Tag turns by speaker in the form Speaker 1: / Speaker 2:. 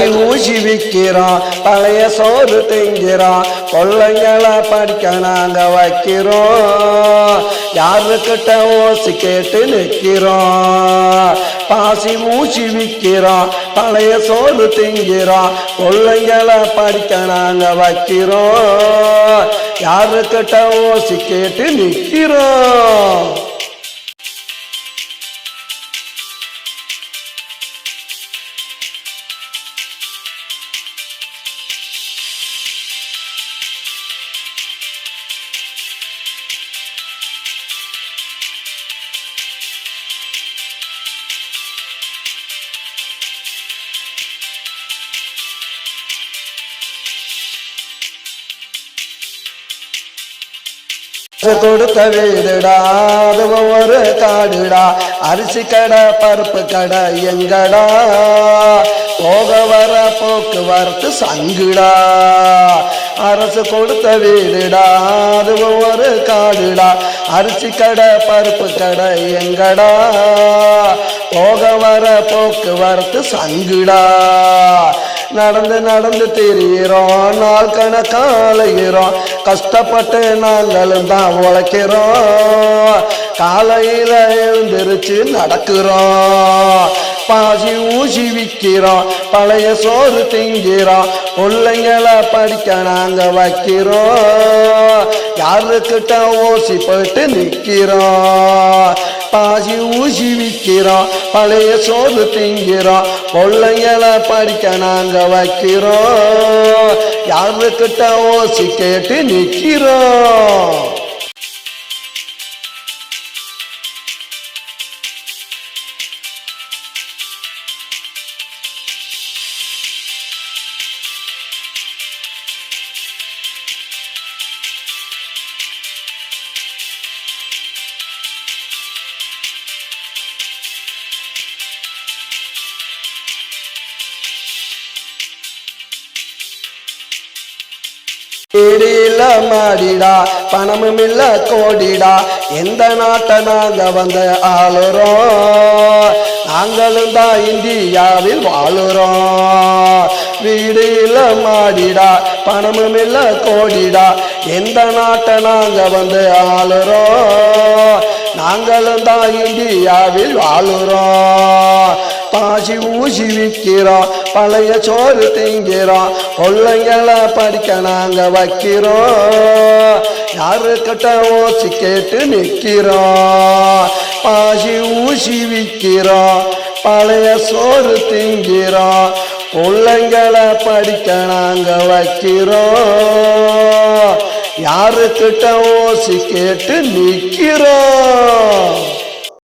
Speaker 1: பாசி ஊசி விற்கிறோம், பழைய சோறு திங்கிறோம், பிள்ளைங்களை படிக்க நாங்க வைக்கிறோம். யாருக்கிட்ட ஓசி கேட்டு நிற்கிறோம். பாசி ஊசி விற்கிறோம், பழைய சோறு திங்கிறோம், பிள்ளைங்களை படிக்க நாங்க வைக்கிறோம். யாருக்கிட்ட ஓசி கேட்டு நிற்கிறோம். கொடுத்த வீடுடா, அது ஒவ்வொரு காடுடா, அரிசி கடை பருப்பு கடை எங்கடா, போக வர போக்குவரத்து சங்குடா. அரசு கொடுத்த வீடுடா, அது ஒவ்வொரு காடுடா, அரிசி கடை பருப்பு கடை எங்கடா, போக வர போக்குவரத்து சங்குடா. நடந்து நடந்து திரியிறோம், நாள் கணக்காலைகிறோம், கஷ்டப்பட்டு நாங்களும் தான் உழைக்கிறோம். காலையில எழுந்திருச்சு நடக்கிறோம். பாசி ஊசி விற்கிறோம், பழைய சோறு திங்கிறோம், பிள்ளைங்களை படிக்க நாங்க வைக்கிறோம். யாருக்கிட்ட ஓசி போயிட்டு நிற்கிறோம். பாசி ஊசி விற்கிறோம், பழைய சோறு திங்கிறோம், பிள்ளைங்களை படிக்க நாங்க வைக்கிறோம். யாருக்கிட்ட ஓசி கேட்டு நிற்கிறோம். இடியில மாடிடா, பணமும் இல்ல கோடிடா, எந்த நாட்டை நாங்க வந்து ஆளுறோம். நாங்களும் தான் இந்தியாவில் வாழுறோம். வீடு இல்ல மாடிடா, பணமும் இல்ல கோடிடா, எந்த நாட்டை நாங்க வந்து ஆளுறோம். நாங்களும் தான் இந்தியாவில் வாழுறோம். பாசி ஊசி விற்கிறோம், பழைய சோறு திங்கிறோம், பிள்ளைங்களை படிக்க நாங்க வைக்கிறோம். யாருக்கிட்ட ஓசி கேட்டு நிற்கிறோம். பாசி ஊசி விற்கிறோம், பழைய சோறு திங்கிறோம், பிள்ளைங்களை படிக்க நாங்க வைக்கிறோம். யாருக்கிட்ட ஓசி கேட்டு நிற்கிறோம்.